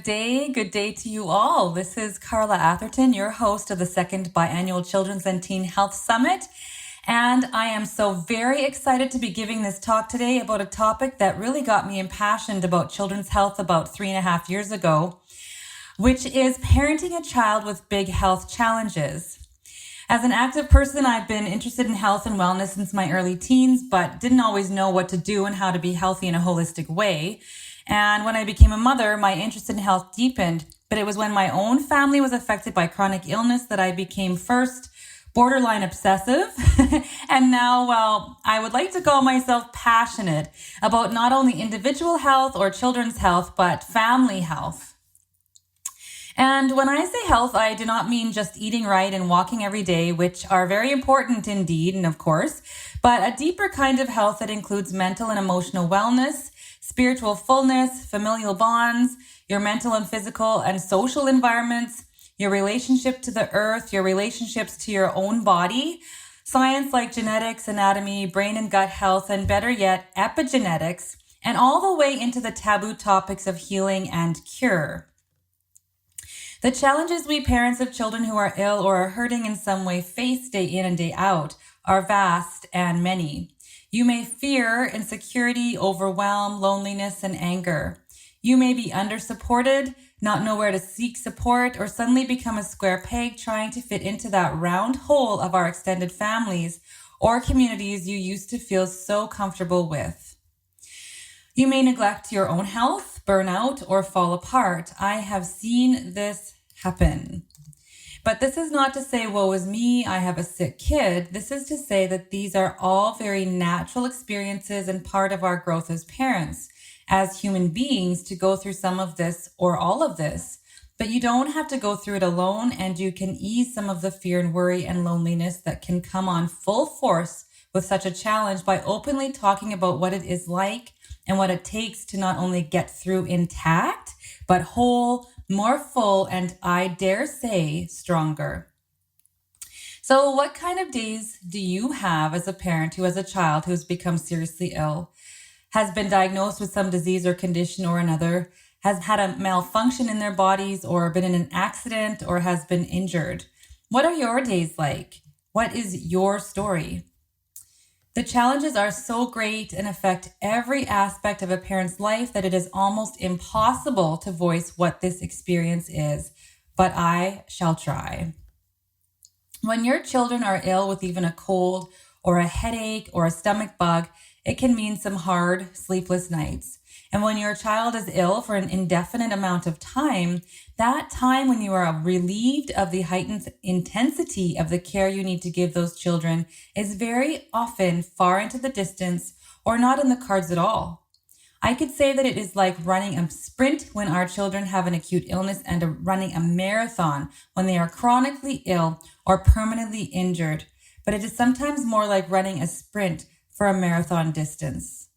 Good day to you all. This is Carla Atherton, your host of the second biannual Children's and Teen Health Summit. And I am so very excited to be giving this talk today about a topic that really got me impassioned about children's health about 3.5 years ago, which is parenting a child with big health challenges. As an active person, I've been interested in health and wellness since my early teens, but didn't always know what to do and how to be healthy in a holistic way. And when I became a mother, my interest in health deepened, but it was when my own family was affected by chronic illness that I became first borderline obsessive. And now, well, I would like to call myself passionate about not only individual health or children's health, but family health. And when I say health, I do not mean just eating right and walking every day, which are very important indeed, and of course, but a deeper kind of health that includes mental and emotional wellness, spiritual fullness, familial bonds, your mental and physical and social environments, your relationship to the earth, your relationships to your own body, science like genetics, anatomy, brain and gut health, and better yet, epigenetics, and all the way into the taboo topics of healing and cure. The challenges we parents of children who are ill or are hurting in some way face day in and day out are vast and many. You may fear insecurity, overwhelm, loneliness, and anger. You may be under-supported, not know where to seek support, or suddenly become a square peg trying to fit into that round hole of our extended families or communities you used to feel so comfortable with. You may neglect your own health, burn out, or fall apart. I have seen this happen. But this is not to say, woe is me, I have a sick kid. This is to say that these are all very natural experiences and part of our growth as parents, as human beings, to go through some of this or all of this. But you don't have to go through it alone, and you can ease some of the fear and worry and loneliness that can come on full force with such a challenge by openly talking about what it is like and what it takes to not only get through intact, but whole, more full, and I dare say stronger. So what kind of days do you have as a parent who has a child who's become seriously ill, has been diagnosed with some disease or condition or another, has had a malfunction in their bodies or been in an accident or has been injured? What are your days like? What is your story? The challenges are so great and affect every aspect of a parent's life that it is almost impossible to voice what this experience is, but I shall try. When your children are ill with even a cold or a headache or a stomach bug, it can mean some hard, sleepless nights. And when your child is ill for an indefinite amount of time, that time when you are relieved of the heightened intensity of the care you need to give those children is very often far into the distance or not in the cards at all. I could say that it is like running a sprint when our children have an acute illness and running a marathon when they are chronically ill or permanently injured. But it is sometimes more like running a sprint for a marathon distance.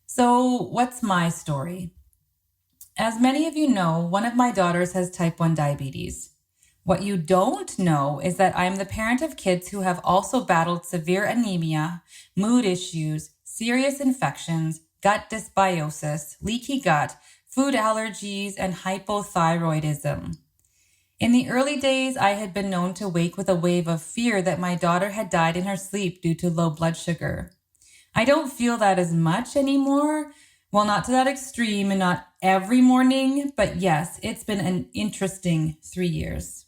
So what's my story? As many of you know, one of my daughters has type 1 diabetes. What you don't know is that I'm the parent of kids who have also battled severe anemia, mood issues, serious infections, gut dysbiosis, leaky gut, food allergies, and hypothyroidism. In the early days, I had been known to wake with a wave of fear that my daughter had died in her sleep due to low blood sugar. I don't feel that as much anymore. Well, not to that extreme and not every morning, but yes, it's been an interesting 3 years.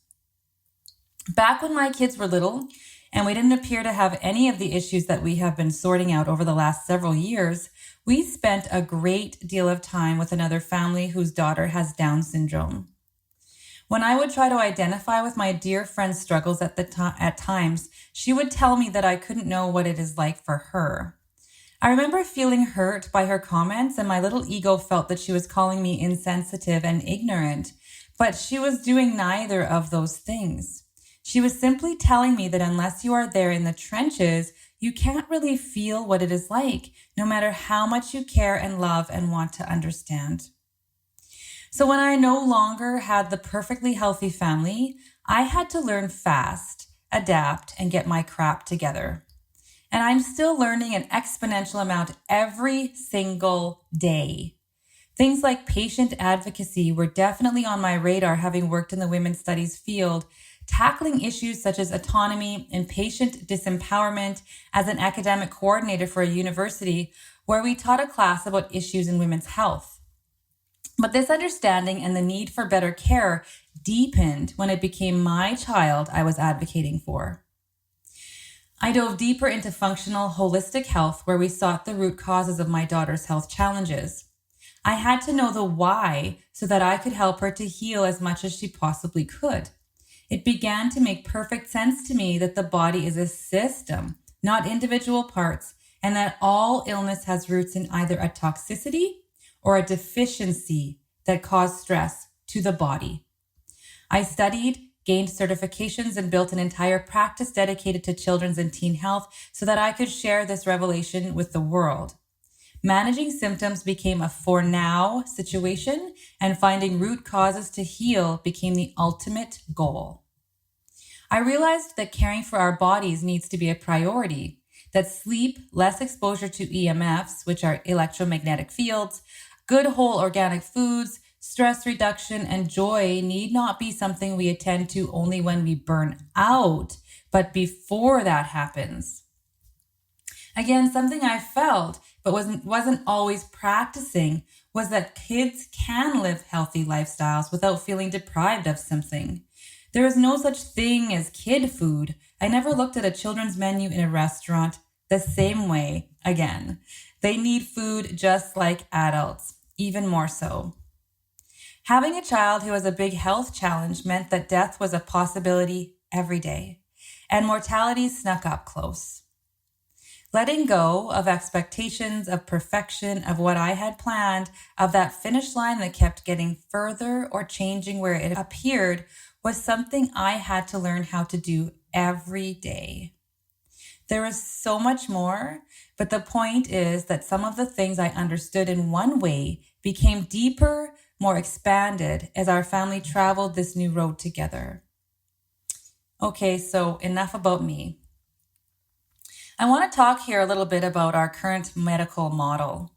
Back when my kids were little and we didn't appear to have any of the issues that we have been sorting out over the last several years, we spent a great deal of time with another family whose daughter has Down syndrome. When I would try to identify with my dear friend's struggles at times, she would tell me that I couldn't know what it is like for her. I remember feeling hurt by her comments, and my little ego felt that she was calling me insensitive and ignorant, but she was doing neither of those things. She was simply telling me that unless you are there in the trenches, you can't really feel what it is like, no matter how much you care and love and want to understand. So when I no longer had the perfectly healthy family, I had to learn fast, adapt, and get my crap together. And I'm still learning an exponential amount every single day. Things like patient advocacy were definitely on my radar, having worked in the women's studies field, tackling issues such as autonomy and patient disempowerment as an academic coordinator for a university where we taught a class about issues in women's health. But this understanding and the need for better care deepened when it became my child I was advocating for. I dove deeper into functional, holistic health, where we sought the root causes of my daughter's health challenges. I had to know the why so that I could help her to heal as much as she possibly could. It began to make perfect sense to me that the body is a system, not individual parts, and that all illness has roots in either a toxicity or a deficiency that cause stress to the body. I studied, gained certifications, and built an entire practice dedicated to children's and teen health so that I could share this revelation with the world. Managing symptoms became a for now situation, and finding root causes to heal became the ultimate goal. I realized that caring for our bodies needs to be a priority, that sleep, less exposure to EMFs, which are electromagnetic fields, good whole organic foods, stress reduction, and joy need not be something we attend to only when we burn out, but before that happens. Again, something I felt but wasn't always practicing was that kids can live healthy lifestyles without feeling deprived of something. There is no such thing as kid food. I never looked at a children's menu in a restaurant the same way again. They need food just like adults, even more so. Having a child who has a big health challenge meant that death was a possibility every day, and mortality snuck up close. Letting go of expectations, of perfection, of what I had planned, of that finish line that kept getting further or changing where it appeared was something I had to learn how to do every day. There is so much more, but the point is that some of the things I understood in one way became deeper, more expanded as our family traveled this new road together. Okay, so enough about me. I want to talk here a little bit about our current medical model.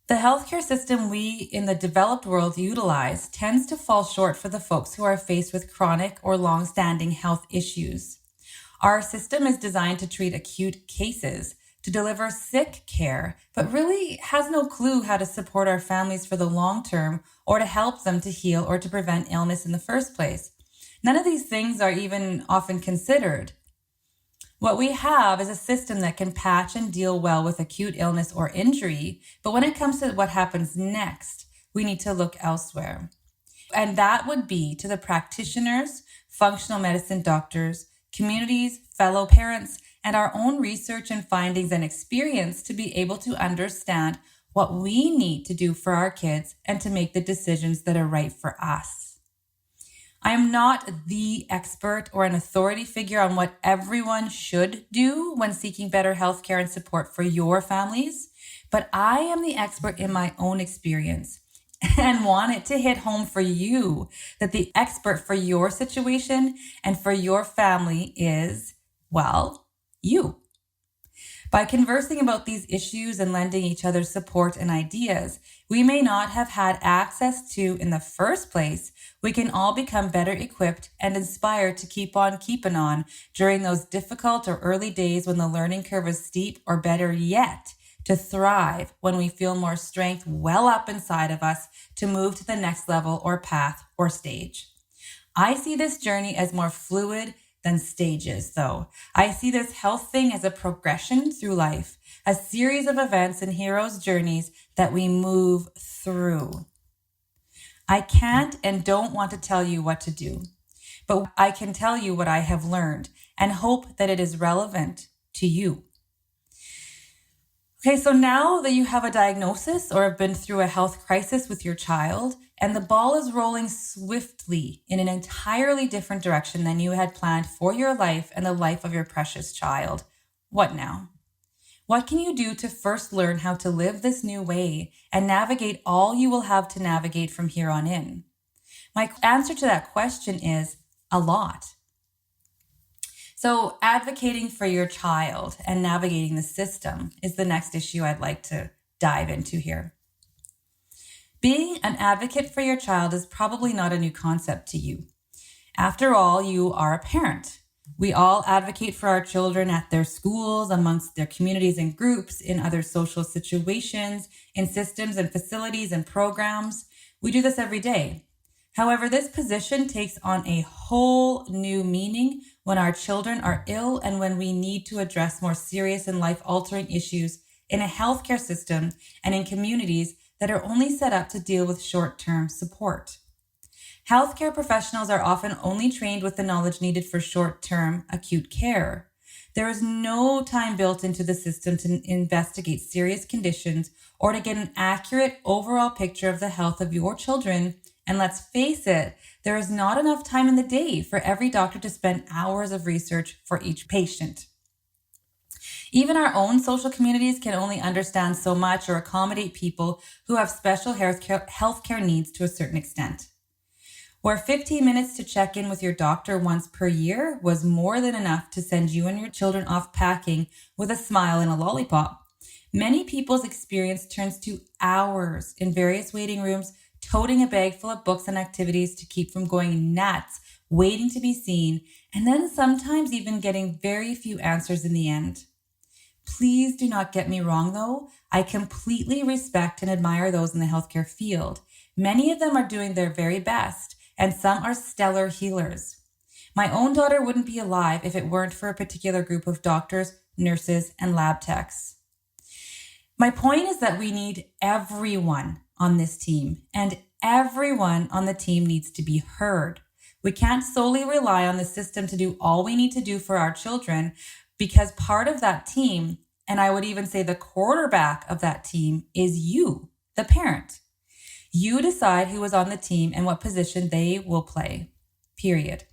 The healthcare system we in the developed world utilize tends to fall short for the folks who are faced with chronic or long-standing health issues. Our system is designed to treat acute cases, to deliver sick care, but really has no clue how to support our families for the long term or to help them to heal or to prevent illness in the first place. None of these things are even often considered. What we have is a system that can patch and deal well with acute illness or injury, but when it comes to what happens next, we need to look elsewhere. And that would be to the practitioners, functional medicine doctors, communities, fellow parents, and our own research and findings and experience to be able to understand what we need to do for our kids and to make the decisions that are right for us. I am not the expert or an authority figure on what everyone should do when seeking better healthcare and support for your families, but I am the expert in my own experience and want it to hit home for you that the expert for your situation and for your family is, well, you. By conversing about these issues and lending each other support and ideas we may not have had access to in the first place, we can all become better equipped and inspired to keep on keeping on during those difficult or early days when the learning curve is steep, or better yet, to thrive when we feel more strength well up inside of us to move to the next level or path or stage. I see this journey as more fluid than stages, though. I see this health thing as a progression through life, a series of events and heroes' journeys that we move through. I can't and don't want to tell you what to do, but I can tell you what I have learned and hope that it is relevant to you. Okay, so now that you have a diagnosis or have been through a health crisis with your child, and the ball is rolling swiftly in an entirely different direction than you had planned for your life and the life of your precious child, what now? What can you do to first learn how to live this new way and navigate all you will have to navigate from here on in? My answer to that question is a lot. So advocating for your child and navigating the system is the next issue I'd like to dive into here. Being an advocate for your child is probably not a new concept to you. After all, you are a parent. We all advocate for our children at their schools, amongst their communities and groups, in other social situations, in systems and facilities and programs. We do this every day. However, this position takes on a whole new meaning when our children are ill and when we need to address more serious and life-altering issues in a healthcare system and in communities that are only set up to deal with short-term support. Healthcare professionals are often only trained with the knowledge needed for short-term acute care. There is no time built into the system to investigate serious conditions or to get an accurate overall picture of the health of your children. And let's face it, there is not enough time in the day for every doctor to spend hours of research for each patient. Even our own social communities can only understand so much or accommodate people who have special healthcare needs to a certain extent. Where 15 minutes to check in with your doctor once per year was more than enough to send you and your children off packing with a smile and a lollipop, many people's experience turns to hours in various waiting rooms, toting a bag full of books and activities to keep from going nuts, waiting to be seen, and then sometimes even getting very few answers in the end. Please do not get me wrong, though. I completely respect and admire those in the healthcare field. Many of them are doing their very best, and some are stellar healers. My own daughter wouldn't be alive if it weren't for a particular group of doctors, nurses, and lab techs. My point is that we need everyone on this team, and everyone on the team needs to be heard. We can't solely rely on the system to do all we need to do for our children, because part of that team, and I would even say the quarterback of that team, is you, the parent. You decide who is on the team and what position they will play, period.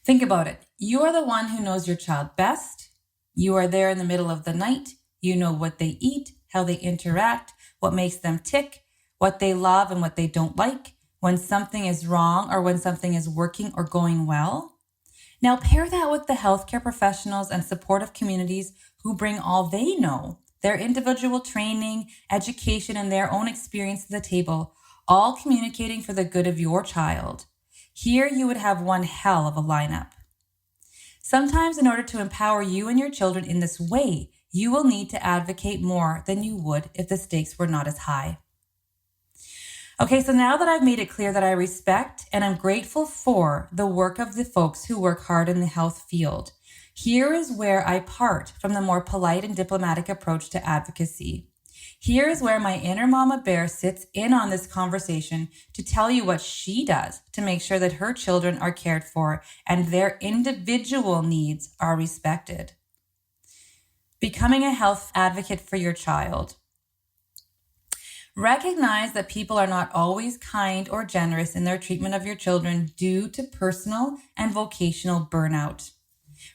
Think about it. You are the one who knows your child best. You are there in the middle of the night. You know what they eat, how they interact, what makes them tick, what they love and what they don't like, when something is wrong or when something is working or going well. Now pair that with the healthcare professionals and supportive communities who bring all they know, their individual training, education, and their own experience to the table, all communicating for the good of your child. Here you would have one hell of a lineup. Sometimes in order to empower you and your children in this way, you will need to advocate more than you would if the stakes were not as high. Okay, so now that I've made it clear that I respect and I'm grateful for the work of the folks who work hard in the health field, here is where I part from the more polite and diplomatic approach to advocacy. Here is where my inner mama bear sits in on this conversation to tell you what she does to make sure that her children are cared for and their individual needs are respected. Becoming a health advocate for your child. Recognize that people are not always kind or generous in their treatment of your children due to personal and vocational burnout.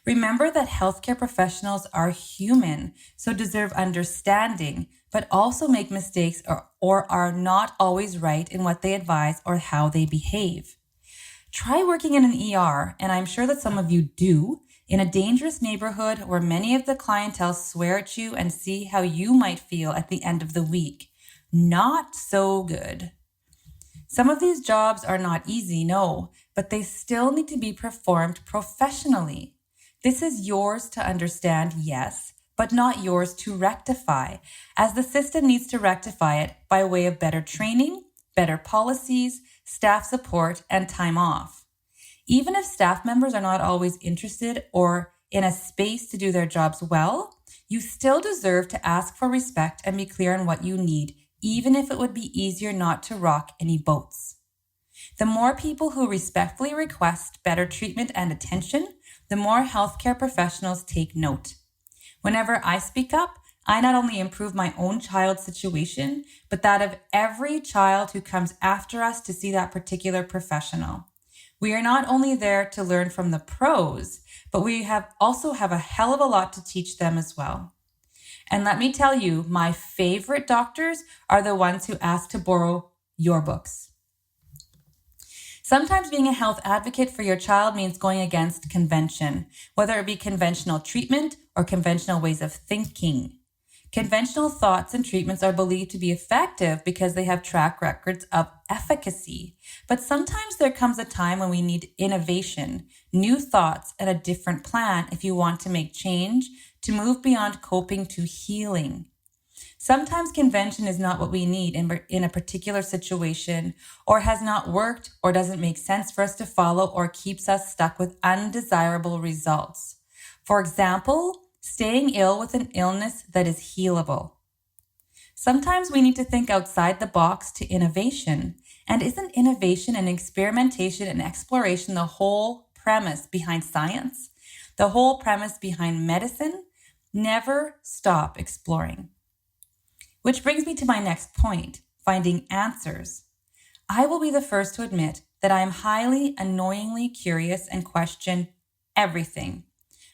Remember that healthcare professionals are human, so deserve understanding, but also make mistakes or are not always right in what they advise or how they behave. Try working in an ER, and I'm sure that some of you do, in a dangerous neighborhood where many of the clientele swear at you and see how you might feel at the end of the week. Not so good. Some of these jobs are not easy, no, but they still need to be performed professionally. This is yours to understand, yes, but not yours to rectify, as the system needs to rectify it by way of better training, better policies, staff support, and time off. Even if staff members are not always interested or in a space to do their jobs well, you still deserve to ask for respect and be clear on what you need, even if it would be easier not to rock any boats. The more people who respectfully request better treatment and attention, the more healthcare professionals take note. Whenever I speak up, I not only improve my own child's situation, but that of every child who comes after us to see that particular professional. We are not only there to learn from the pros, but we also have a hell of a lot to teach them as well. And let me tell you, my favorite doctors are the ones who ask to borrow your books. Sometimes being a health advocate for your child means going against convention, whether it be conventional treatment or conventional ways of thinking. Conventional thoughts and treatments are believed to be effective because they have track records of efficacy. But sometimes there comes a time when we need innovation, new thoughts, and a different plan if you want to make change, to move beyond coping to healing. Sometimes convention is not what we need in a particular situation, or has not worked, or doesn't make sense for us to follow, or keeps us stuck with undesirable results. For example, staying ill with an illness that is healable. Sometimes we need to think outside the box to innovation. And isn't innovation and experimentation and exploration the whole premise behind science? The whole premise behind medicine? Never stop exploring. Which brings me to my next point, finding answers. I will be the first to admit that I am highly, annoyingly curious and question everything.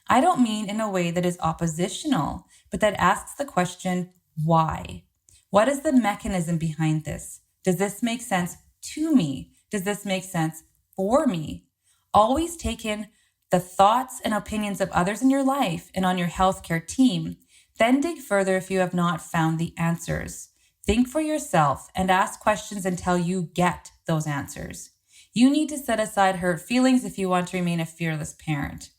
I don't mean in a way that is oppositional, but that asks the question, why? What is the mechanism behind this? Does this make sense to me? Does this make sense for me? Always take in the thoughts and opinions of others in your life and on your healthcare team. Then dig further if you have not found the answers. Think for yourself and ask questions until you get those answers. You need to set aside hurt feelings if you want to remain a fearless parent.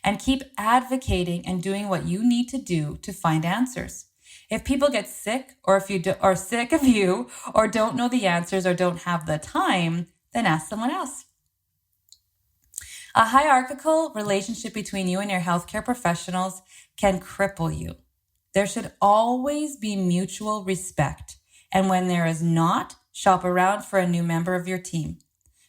And keep advocating and doing what you need to do to find answers. If people get sick, or if you are sick of you, or don't know the answers, or don't have the time, then ask someone else. A hierarchical relationship between you and your healthcare professionals can cripple you. There should always be mutual respect. And when there is not, shop around for a new member of your team.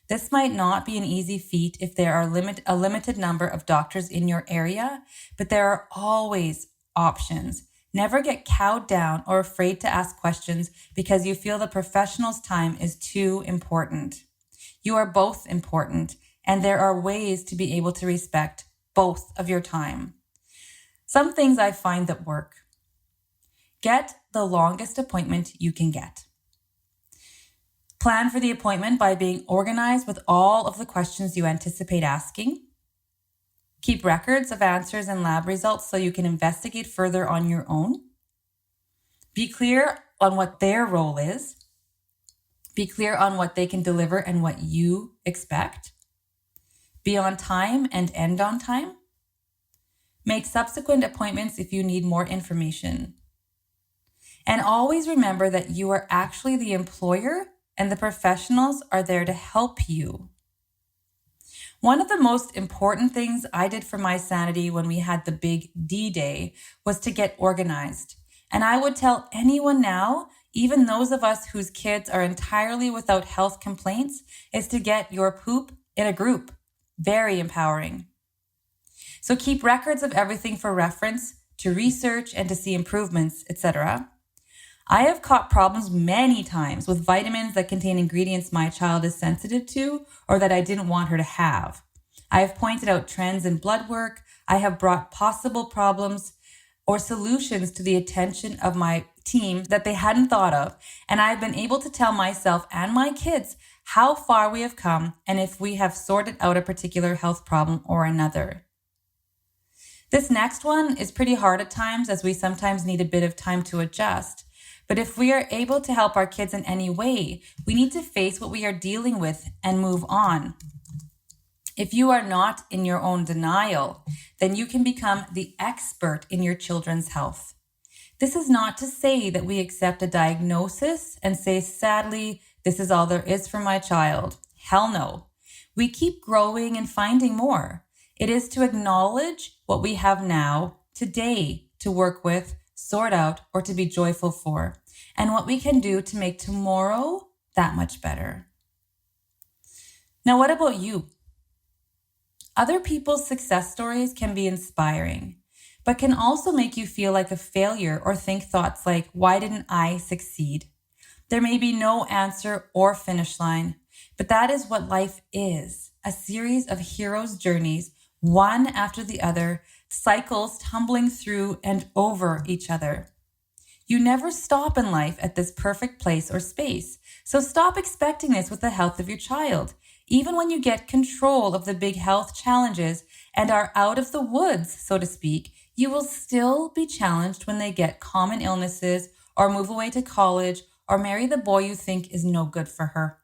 This might not be an easy feat if there are a limited number of doctors in your area, but there are always options. Never get cowed down or afraid to ask questions because you feel the professional's time is too important. You are both important, and there are ways to be able to respect both of your time. Some things I find that work. Get the longest appointment you can get. Plan for the appointment by being organized with all of the questions you anticipate asking. Keep records of answers and lab results so you can investigate further on your own. Be clear on what their role is. Be clear on what they can deliver and what you expect. Be on time and end on time. Make subsequent appointments if you need more information. And always remember that you are actually the employer and the professionals are there to help you. One of the most important things I did for my sanity when we had the big D-Day was to get organized. And I would tell anyone now, even those of us whose kids are entirely without health complaints, is to get your poop in a group. Very empowering. So keep records of everything for reference, to research and to see improvements, etc. I have caught problems many times with vitamins that contain ingredients my child is sensitive to or that I didn't want her to have. I have pointed out trends in blood work. I have brought possible problems or solutions to the attention of my team that they hadn't thought of. And I have been able to tell myself and my kids how far we have come and if we have sorted out a particular health problem or another. This next one is pretty hard at times as we sometimes need a bit of time to adjust. But if we are able to help our kids in any way, we need to face what we are dealing with and move on. If you are not in your own denial, then you can become the expert in your children's health. This is not to say that we accept a diagnosis and say, sadly, this is all there is for my child. Hell no. We keep growing and finding more. It is to acknowledge what we have now, today, to work with, sort out, or to be joyful for, and what we can do to make tomorrow that much better. Now, what about you? Other people's success stories can be inspiring, but can also make you feel like a failure or think thoughts like, why didn't I succeed? There may be no answer or finish line, but that is what life is, a series of heroes' journeys, one after the other, cycles tumbling through and over each other. You never stop in life at this perfect place or space, so stop expecting this with the health of your child. Even when you get control of the big health challenges and are out of the woods, so to speak, You will still be challenged when they get common illnesses or move away to college or marry the boy you think is no good for her.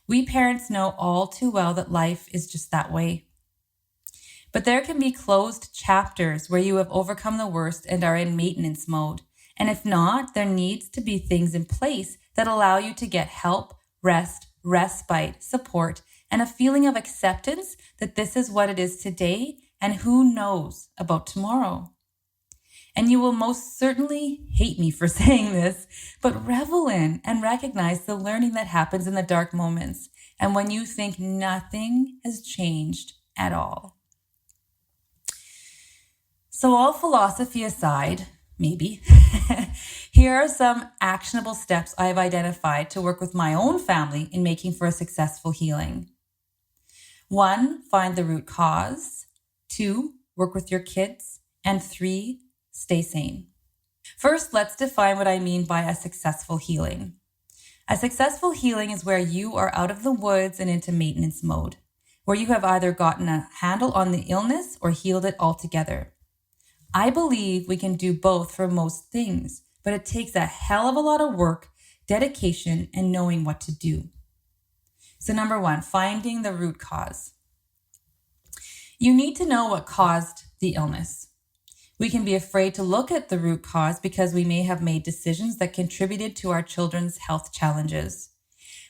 We parents know all too well that life is just that way. But there can be closed chapters where you have overcome the worst and are in maintenance mode. And if not, there needs to be things in place that allow you to get help, rest, respite, support, and a feeling of acceptance that this is what it is today and who knows about tomorrow. And you will most certainly hate me for saying this, but revel in and recognize the learning that happens in the dark moments and when you think nothing has changed at all. So all philosophy aside, maybe, here are some actionable steps I have identified to work with my own family in making for a successful healing. 1, find the root cause. 2, work with your kids. And 3, stay sane. First, let's define what I mean by a successful healing. A successful healing is where you are out of the woods and into maintenance mode, where you have either gotten a handle on the illness or healed it altogether. I believe we can do both for most things, but it takes a hell of a lot of work, dedication, and knowing what to do. So 1, finding the root cause. You need to know what caused the illness. We can be afraid to look at the root cause because we may have made decisions that contributed to our children's health challenges.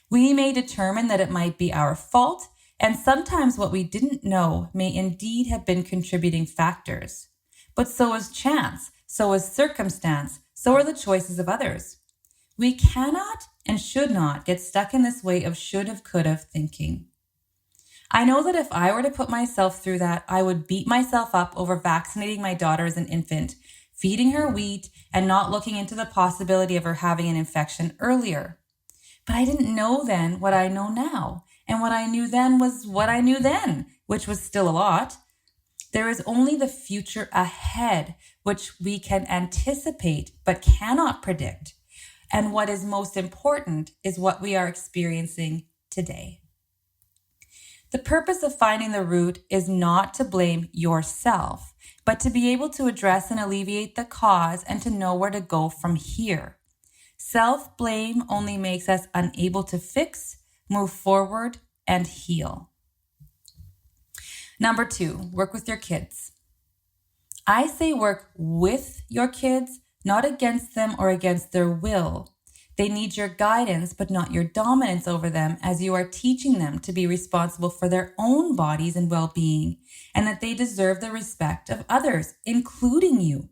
We may determine that it might be our fault, and sometimes what we didn't know may indeed have been contributing factors. But so is chance, so is circumstance, so are the choices of others. We cannot and should not get stuck in this way of should have, could have thinking. I know that if I were to put myself through that, I would beat myself up over vaccinating my daughter as an infant, feeding her wheat, and not looking into the possibility of her having an infection earlier. But I didn't know then what I know now, and what I knew then was what I knew then, which was still a lot. There is only the future ahead, which we can anticipate but cannot predict. And what is most important is what we are experiencing today. The purpose of finding the root is not to blame yourself, but to be able to address and alleviate the cause and to know where to go from here. Self-blame only makes us unable to fix, move forward, and heal. 2, work with your kids. I say work with your kids, not against them or against their will. They need your guidance, but not your dominance over them, as you are teaching them to be responsible for their own bodies and well-being, and that they deserve the respect of others, including you.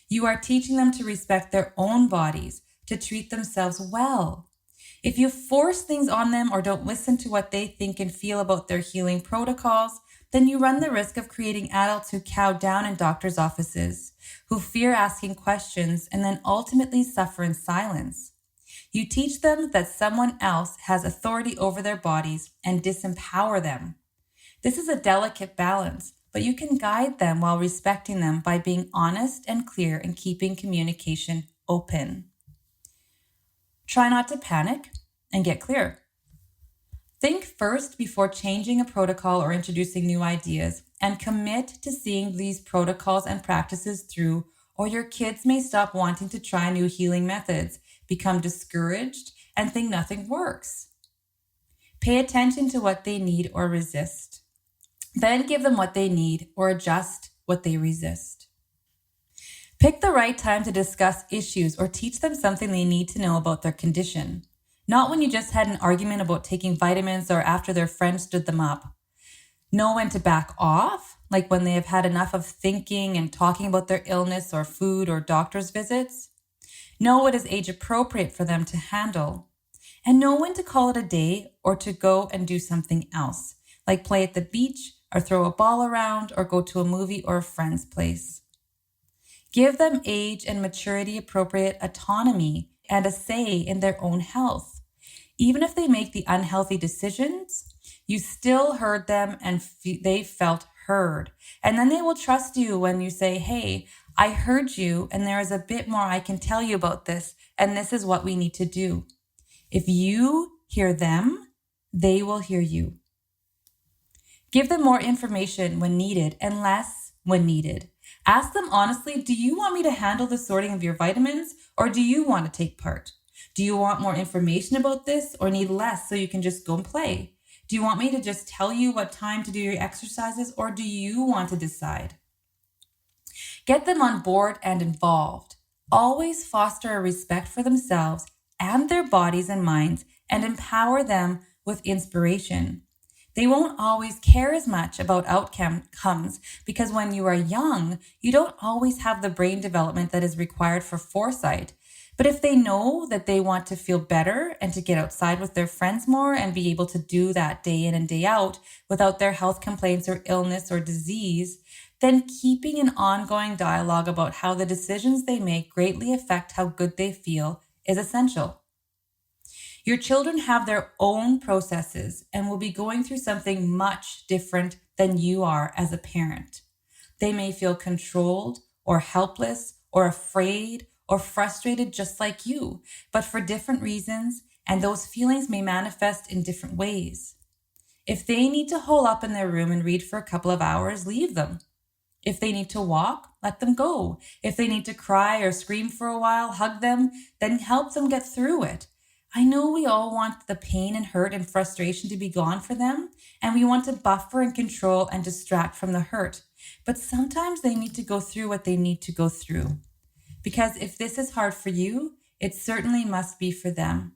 You are teaching them to respect their own bodies, to treat themselves well. If you force things on them or don't listen to what they think and feel about their healing protocols, then you run the risk of creating adults who cow down in doctors' offices, who fear asking questions and then ultimately suffer in silence. You teach them that someone else has authority over their bodies and disempower them. This is a delicate balance, but you can guide them while respecting them by being honest and clear and keeping communication open. Try not to panic and get clear. Think first before changing a protocol or introducing new ideas, and commit to seeing these protocols and practices through, or your kids may stop wanting to try new healing methods, become discouraged, and think nothing works. Pay attention to what they need or resist. Then give them what they need or adjust what they resist. Pick the right time to discuss issues or teach them something they need to know about their condition. Not when you just had an argument about taking vitamins or after their friend stood them up. Know when to back off, like when they have had enough of thinking and talking about their illness or food or doctor's visits. Know what is age appropriate for them to handle. And know when to call it a day or to go and do something else, like play at the beach or throw a ball around or go to a movie or a friend's place. Give them age and maturity appropriate autonomy and a say in their own health. Even if they make the unhealthy decisions, you still heard them and they felt heard. And then they will trust you when you say, hey, I heard you and there is a bit more I can tell you about this, and this is what we need to do. If you hear them, they will hear you. Give them more information when needed and less when needed. Ask them honestly, do you want me to handle the sorting of your vitamins or do you want to take part? Do you want more information about this or need less so you can just go and play? Do you want me to just tell you what time to do your exercises or do you want to decide? Get them on board and involved. Always foster a respect for themselves and their bodies and minds and empower them with inspiration. They won't always care as much about outcomes because when you are young, you don't always have the brain development that is required for foresight. But if they know that they want to feel better and to get outside with their friends more and be able to do that day in and day out without their health complaints or illness or disease, then keeping an ongoing dialogue about how the decisions they make greatly affect how good they feel is essential. Your children have their own processes and will be going through something much different than you are as a parent. They may feel controlled or helpless or afraid or frustrated just like you, but for different reasons, and those feelings may manifest in different ways. If they need to hole up in their room and read for a couple of hours, leave them. If they need to walk, let them go. If they need to cry or scream for a while, hug them, then help them get through it. I know we all want the pain and hurt and frustration to be gone for them, and we want to buffer and control and distract from the hurt. But sometimes they need to go through what they need to go through. Because if this is hard for you, it certainly must be for them.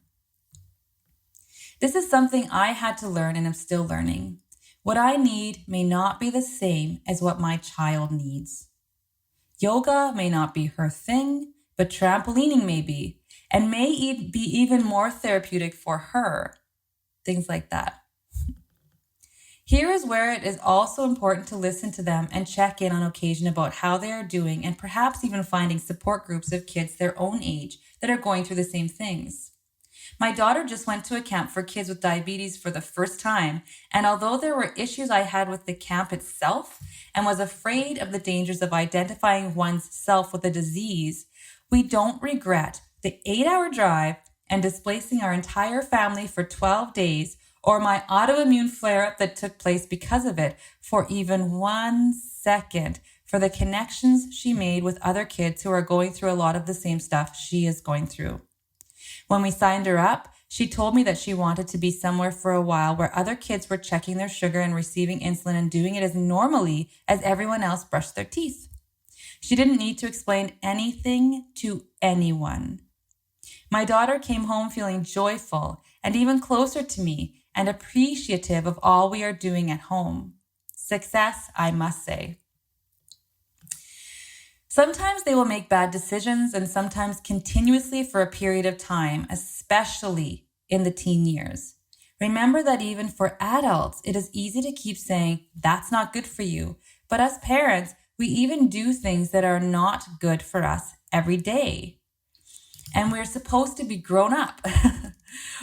This is something I had to learn and am still learning. What I need may not be the same as what my child needs. Yoga may not be her thing, but trampolining may be, and may be even more therapeutic for her. Things like that. Here is where it is also important to listen to them and check in on occasion about how they are doing and perhaps even finding support groups of kids their own age that are going through the same things. My daughter just went to a camp for kids with diabetes for the first time, and although there were issues I had with the camp itself and was afraid of the dangers of identifying one's self with a disease, we don't regret the 8-hour drive and displacing our entire family for 12 days or my autoimmune flare-up that took place because of it for even 1 second, for the connections she made with other kids who are going through a lot of the same stuff she is going through. When we signed her up, she told me that she wanted to be somewhere for a while where other kids were checking their sugar and receiving insulin and doing it as normally as everyone else brushed their teeth. She didn't need to explain anything to anyone. My daughter came home feeling joyful and even closer to me and appreciative of all we are doing at home. Success, I must say. Sometimes they will make bad decisions and sometimes continuously for a period of time, especially in the teen years. Remember that even for adults, it is easy to keep saying, that's not good for you. But as parents, we even do things that are not good for us every day. And we're supposed to be grown up.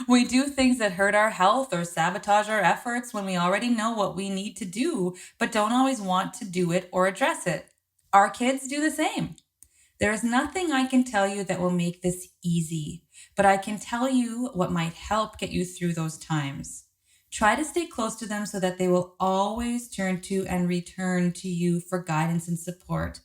We do things that hurt our health or sabotage our efforts when we already know what we need to do, but don't always want to do it or address it. Our kids do the same. There is nothing I can tell you that will make this easy, but I can tell you what might help get you through those times. Try to stay close to them so that they will always turn to and return to you for guidance and support.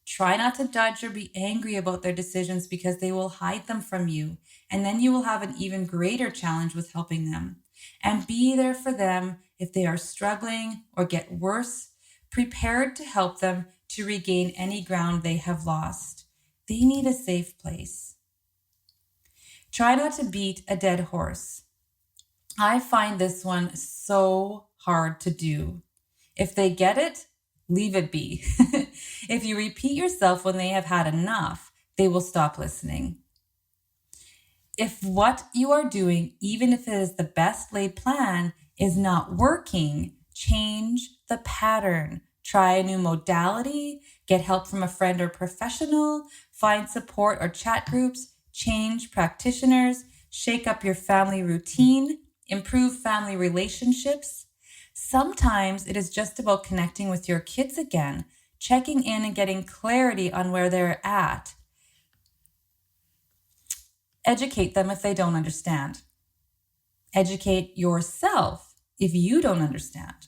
Try not to judge or be angry about their decisions because they will hide them from you, and then you will have an even greater challenge with helping them. And be there for them if they are struggling or get worse, prepared to help them to regain any ground they have lost. They need a safe place. Try not to beat a dead horse. I find this one so hard to do. If they get it, leave it be. If you repeat yourself when they have had enough, they will stop listening. If what you are doing, even if it is the best laid plan, is not working, change the pattern. Try a new modality, get help from a friend or professional, find support or chat groups, change practitioners, shake up your family routine, improve family relationships. Sometimes it is just about connecting with your kids again, checking in and getting clarity on where they're at. Educate them if they don't understand. Educate yourself if you don't understand.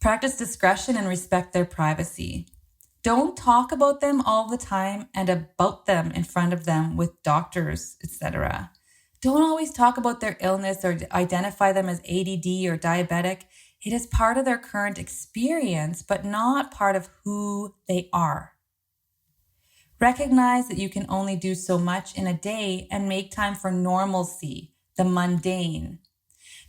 Practice discretion and respect their privacy. Don't talk about them all the time and about them in front of them with doctors, etc. Don't always talk about their illness or identify them as ADD or diabetic. It is part of their current experience, but not part of who they are. Recognize that you can only do so much in a day and make time for normalcy, the mundane.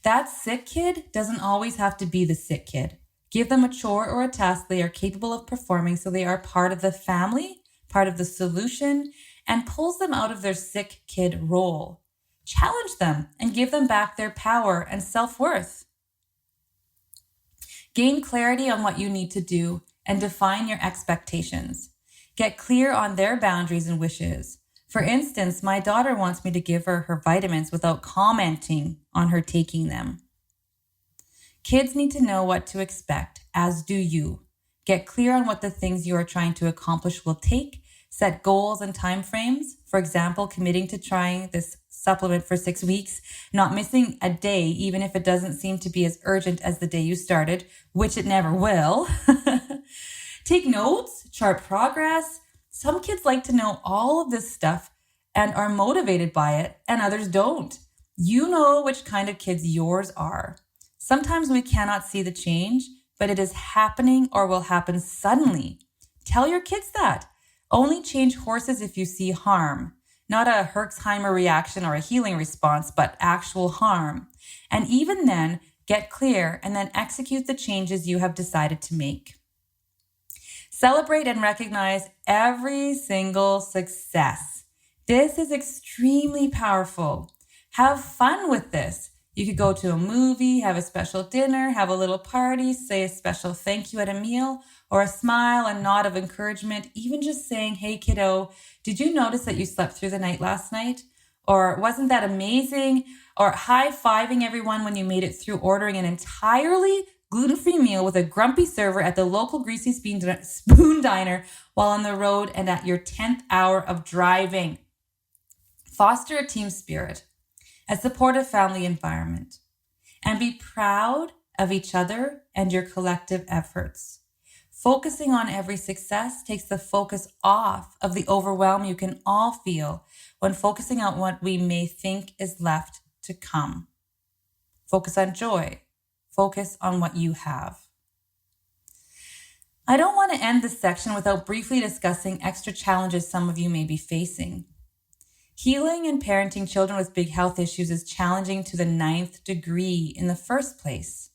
That sick kid doesn't always have to be the sick kid. Give them a chore or a task they are capable of performing so they are part of the family, part of the solution, and pulls them out of their sick kid role. Challenge them and give them back their power and self-worth. Gain clarity on what you need to do and define your expectations. Get clear on their boundaries and wishes. For instance, my daughter wants me to give her her vitamins without commenting on her taking them. Kids need to know what to expect, as do you. Get clear on what the things you are trying to accomplish will take. Set goals and timeframes. For example, committing to trying this supplement for 6 weeks, not missing a day, even if it doesn't seem to be as urgent as the day you started, which it never will. Take notes, chart progress. Some kids like to know all of this stuff and are motivated by it, and others don't. You know which kind of kids yours are. Sometimes we cannot see the change, but it is happening or will happen suddenly. Tell your kids that. Only change horses if you see harm. Not a Herxheimer reaction or a healing response, but actual harm. And even then, get clear and then execute the changes you have decided to make. Celebrate and recognize every single success. This is extremely powerful. Have fun with this. You could go to a movie, have a special dinner, have a little party, say a special thank you at a meal, or a smile, a nod of encouragement, even just saying, hey kiddo, did you notice that you slept through the night last night? Or wasn't that amazing? Or high-fiving everyone when you made it through ordering an entirely gluten-free meal with a grumpy server at the local Greasy Spoon Diner while on the road and at your 10th hour of driving. Foster a team spirit, a supportive family environment, and be proud of each other and your collective efforts. Focusing on every success takes the focus off of the overwhelm you can all feel when focusing on what we may think is left to come. Focus on joy. Focus on what you have. I don't want to end this section without briefly discussing extra challenges some of you may be facing. Healing and parenting children with big health issues is challenging to the 9th degree in the first place.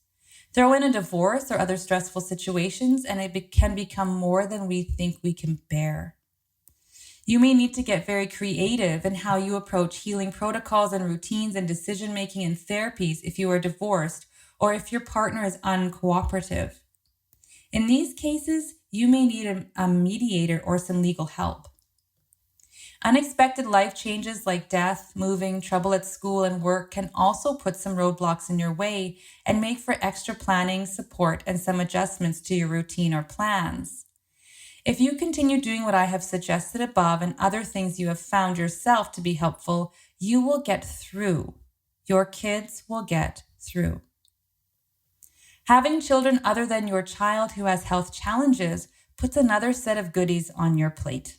Throw in a divorce or other stressful situations, and it can become more than we think we can bear. You may need to get very creative in how you approach healing protocols and routines and decision-making and therapies if you are divorced or if your partner is uncooperative. In these cases, you may need a mediator or some legal help. Unexpected life changes like death, moving, trouble at school and work can also put some roadblocks in your way and make for extra planning, support, and some adjustments to your routine or plans. If you continue doing what I have suggested above and other things you have found yourself to be helpful, you will get through. Your kids will get through. Having children other than your child who has health challenges puts another set of goodies on your plate.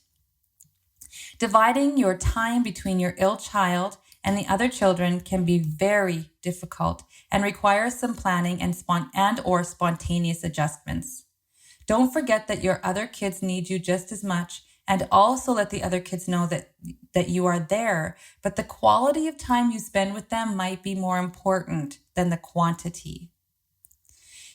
Dividing your time between your ill child and the other children can be very difficult and requires some planning and or spontaneous adjustments. Don't forget that your other kids need you just as much, and also let the other kids know that you are there, but the quality of time you spend with them might be more important than the quantity.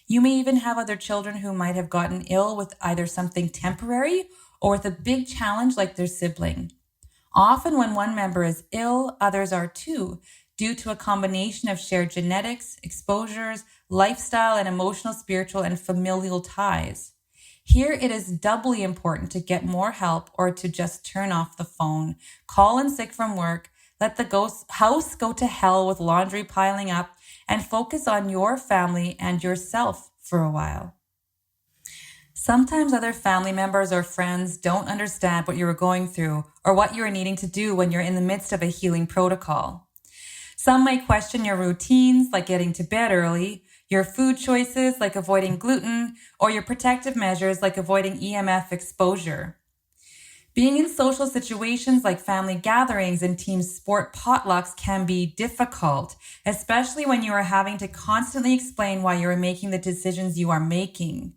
You may even have other children who might have gotten ill with either something temporary or with a big challenge like their sibling. Often when one member is ill, others are too, due to a combination of shared genetics, exposures, lifestyle, and emotional, spiritual, and familial ties. Here it is doubly important to get more help or to just turn off the phone, call in sick from work, let the house go to hell with laundry piling up, and focus on your family and yourself for a while. Sometimes other family members or friends don't understand what you are going through or what you are needing to do when you're in the midst of a healing protocol. Some may question your routines, like getting to bed early, your food choices like avoiding gluten, or your protective measures like avoiding EMF exposure. Being in social situations like family gatherings and team sport potlucks can be difficult, especially when you are having to constantly explain why you are making the decisions you are making.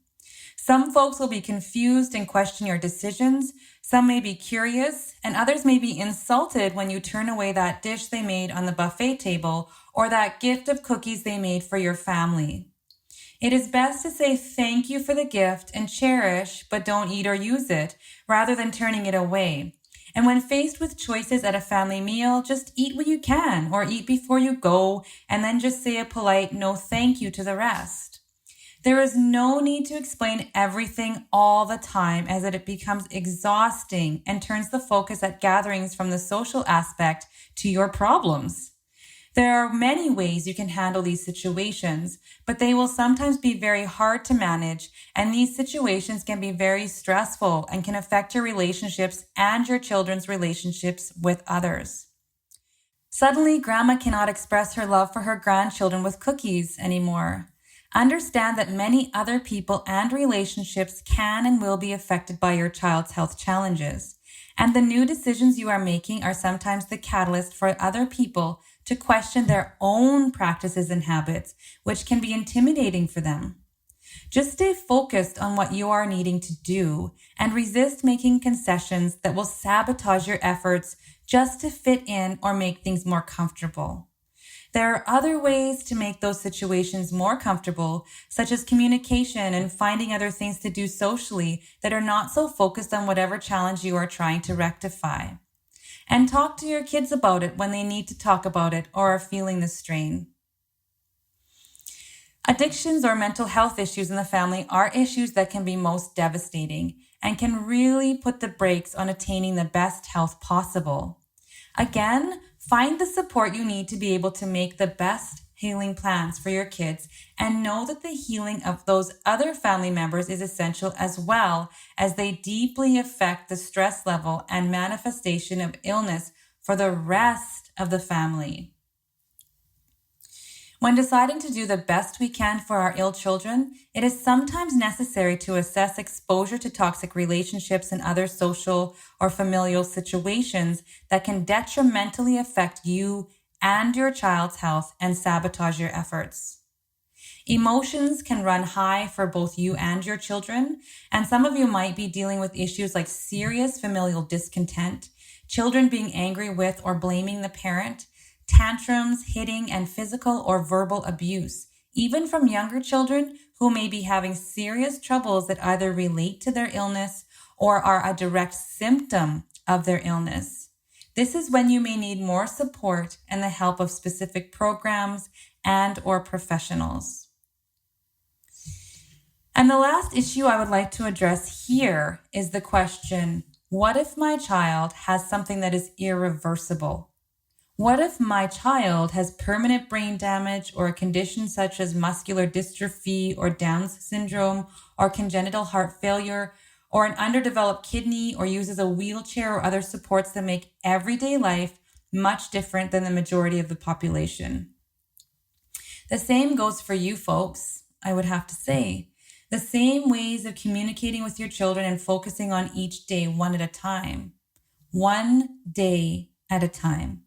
Some folks will be confused and question your decisions. Some may be curious, and others may be insulted when you turn away that dish they made on the buffet table or that gift of cookies they made for your family. It is best to say thank you for the gift and cherish, but don't eat or use it, rather than turning it away. And when faced with choices at a family meal, just eat what you can or eat before you go, and then just say a polite no thank you to the rest. There is no need to explain everything all the time, as it becomes exhausting and turns the focus at gatherings from the social aspect to your problems. There are many ways you can handle these situations, but they will sometimes be very hard to manage, and these situations can be very stressful and can affect your relationships and your children's relationships with others. Suddenly, grandma cannot express her love for her grandchildren with cookies anymore. Understand that many other people and relationships can and will be affected by your child's health challenges, and the new decisions you are making are sometimes the catalyst for other people to question their own practices and habits, which can be intimidating for them. Just stay focused on what you are needing to do and resist making concessions that will sabotage your efforts just to fit in or make things more comfortable. There are other ways to make those situations more comfortable, such as communication and finding other things to do socially that are not so focused on whatever challenge you are trying to rectify. And talk to your kids about it when they need to talk about it or are feeling the strain. Addictions or mental health issues in the family are issues that can be most devastating and can really put the brakes on attaining the best health possible. Again, find the support you need to be able to make the best healing plans for your kids, and know that the healing of those other family members is essential as well, as they deeply affect the stress level and manifestation of illness for the rest of the family. When deciding to do the best we can for our ill children, it is sometimes necessary to assess exposure to toxic relationships and other social or familial situations that can detrimentally affect you and your child's health and sabotage your efforts. Emotions can run high for both you and your children, and some of you might be dealing with issues like serious familial discontent, children being angry with or blaming the parent, tantrums, hitting, and physical or verbal abuse, even from younger children who may be having serious troubles that either relate to their illness or are a direct symptom of their illness. This is when you may need more support and the help of specific programs and or professionals. And the last issue I would like to address here is the question, what if my child has something that is irreversible? What if my child has permanent brain damage or a condition such as muscular dystrophy or Down's syndrome or congenital heart failure or an underdeveloped kidney or uses a wheelchair or other supports that make everyday life much different than the majority of the population? The same goes for you folks, I would have to say. The same ways of communicating with your children and focusing on each day one at a time. One day at a time.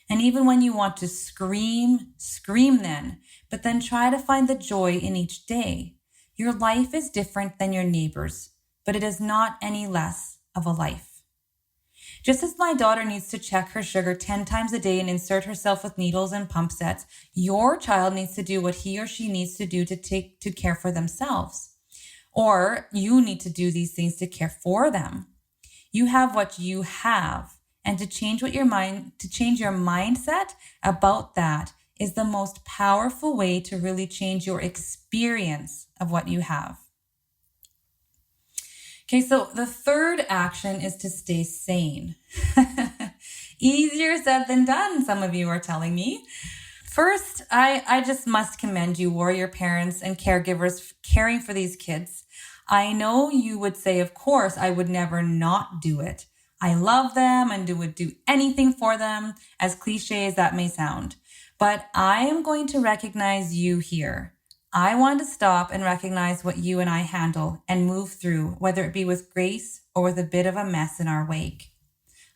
And even when you want to scream, scream then, but then try to find the joy in each day. Your life is different than your neighbor's, but it is not any less of a life. Just as my daughter needs to check her sugar 10 times a day and insert herself with needles and pump sets, your child needs to do what he or she needs to do to care for themselves. Or you need to do these things to care for them. You have what you have. And to change your mindset about that is the most powerful way to really change your experience of what you have. Okay, so the third action is to stay sane. Easier said than done, some of you are telling me. First, I just must commend you, warrior parents and caregivers, caring for these kids. I know you would say, of course, I would never not do it. I love them and would do anything for them, as cliche as that may sound. But I am going to recognize you here. I want to stop and recognize what you and I handle and move through, whether it be with grace or with a bit of a mess in our wake.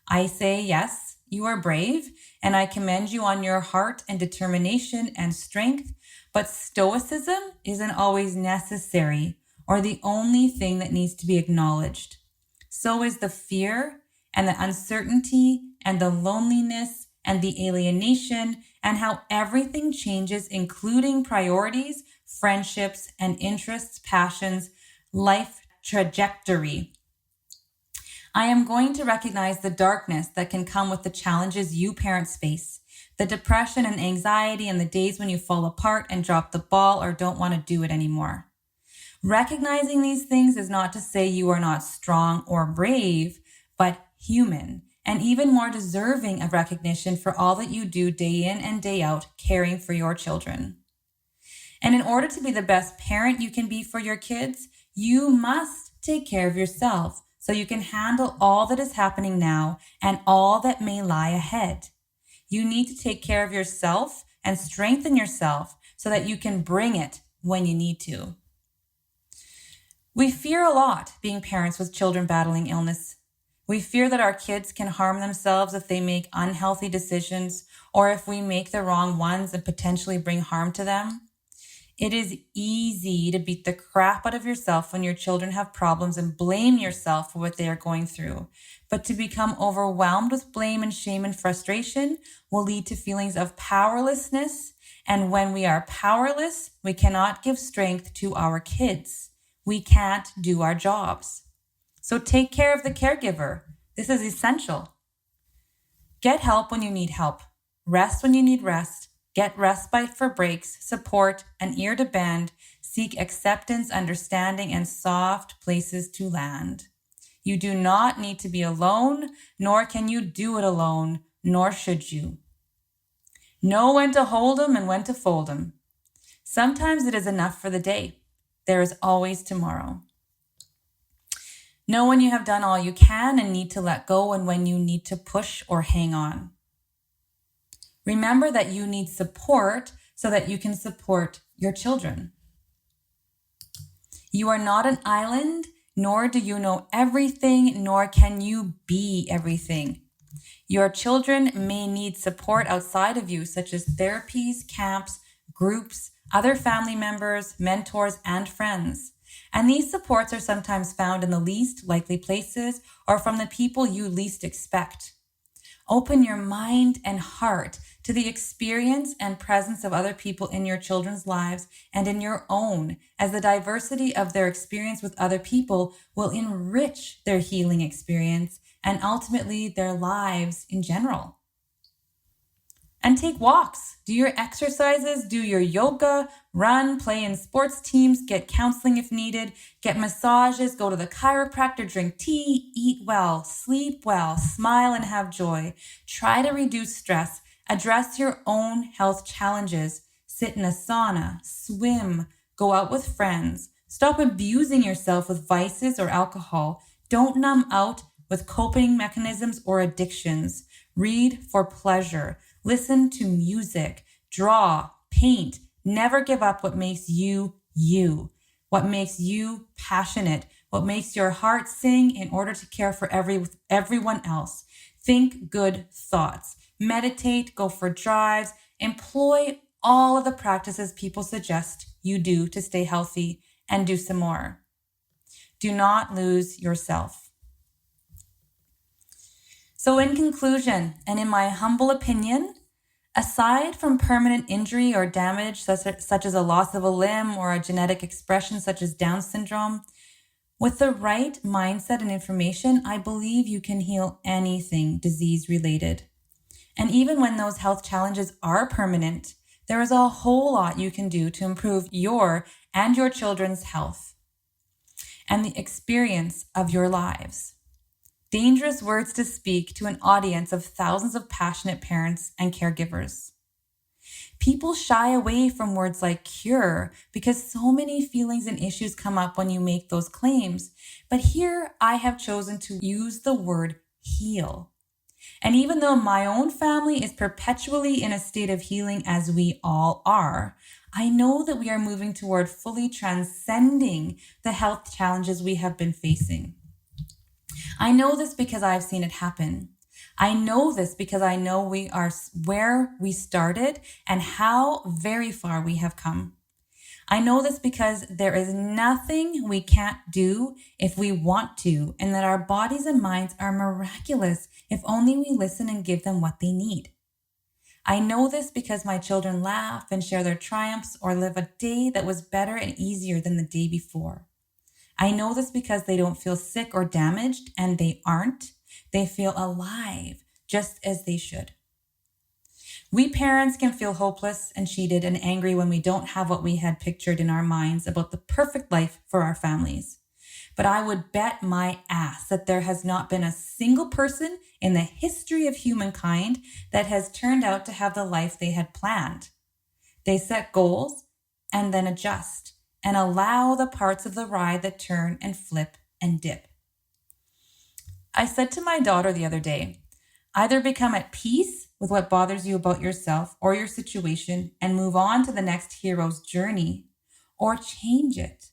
I say, yes, you are brave, and I commend you on your heart and determination and strength, but stoicism isn't always necessary or the only thing that needs to be acknowledged. So is the fear and the uncertainty and the loneliness and the alienation and how everything changes, including priorities, friendships, and interests, passions, life trajectory. I am going to recognize the darkness that can come with the challenges you parents face, the depression and anxiety and the days when you fall apart and drop the ball or don't want to do it anymore. Recognizing these things is not to say you are not strong or brave, but human, and even more deserving of recognition for all that you do day in and day out, caring for your children. And in order to be the best parent you can be for your kids, you must take care of yourself so you can handle all that is happening now and all that may lie ahead. You need to take care of yourself and strengthen yourself so that you can bring it when you need to. We fear a lot being parents with children battling illness. We fear that our kids can harm themselves if they make unhealthy decisions or if we make the wrong ones and potentially bring harm to them. It is easy to beat the crap out of yourself when your children have problems and blame yourself for what they are going through. But to become overwhelmed with blame and shame and frustration will lead to feelings of powerlessness. And when we are powerless, we cannot give strength to our kids. We can't do our jobs. So take care of the caregiver. This is essential. Get help when you need help. Rest when you need rest. Get respite for breaks, support, an ear to bend, seek acceptance, understanding, and soft places to land. You do not need to be alone, nor can you do it alone, nor should you. Know when to hold 'em and when to fold 'em. Sometimes it is enough for the day. There is always tomorrow. Know when you have done all you can and need to let go and when you need to push or hang on. Remember that you need support so that you can support your children. You are not an island, nor do you know everything, nor can you be everything. Your children may need support outside of you, such as therapies, camps, groups, other family members, mentors, and friends. And these supports are sometimes found in the least likely places or from the people you least expect. Open your mind and heart to the experience and presence of other people in your children's lives and in your own, as the diversity of their experience with other people will enrich their healing experience and ultimately their lives in general. And take walks, do your exercises, do your yoga, run, play in sports teams, get counseling if needed, get massages, go to the chiropractor, drink tea, eat well, sleep well, smile and have joy. Try to reduce stress, address your own health challenges, sit in a sauna, swim, go out with friends. Stop abusing yourself with vices or alcohol. Don't numb out with coping mechanisms or addictions. Read for pleasure. Listen to music, draw, paint. Never give up what makes you you, what makes you passionate, what makes your heart sing in order to care for everyone else. Think good thoughts, meditate, go for drives, employ all of the practices people suggest you do to stay healthy, and do some more. Do not lose yourself. So in conclusion, and in my humble opinion, aside from permanent injury or damage such as a loss of a limb or a genetic expression such as Down syndrome, with the right mindset and information, I believe you can heal anything disease-related. And even when those health challenges are permanent, there is a whole lot you can do to improve your and your children's health and the experience of your lives. Dangerous words to speak to an audience of thousands of passionate parents and caregivers. People shy away from words like cure because so many feelings and issues come up when you make those claims. But here I have chosen to use the word heal. And even though my own family is perpetually in a state of healing, as we all are, I know that we are moving toward fully transcending the health challenges we have been facing. I know this because I've seen it happen. I know this because I know we are where we started and how very far we have come. I know this because there is nothing we can't do if we want to, and that our bodies and minds are miraculous if only we listen and give them what they need. I know this because my children laugh and share their triumphs or live a day that was better and easier than the day before. I know this because they don't feel sick or damaged, and they aren't. They feel alive, just as they should. We parents can feel hopeless and cheated and angry when we don't have what we had pictured in our minds about the perfect life for our families. But I would bet my ass that there has not been a single person in the history of humankind that has turned out to have the life they had planned. They set goals and then adjust and allow the parts of the ride that turn and flip and dip. I said to my daughter the other day, either become at peace with what bothers you about yourself or your situation and move on to the next hero's journey, or change it.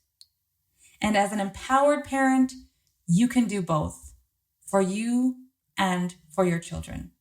And as an empowered parent, you can do both for you and for your children.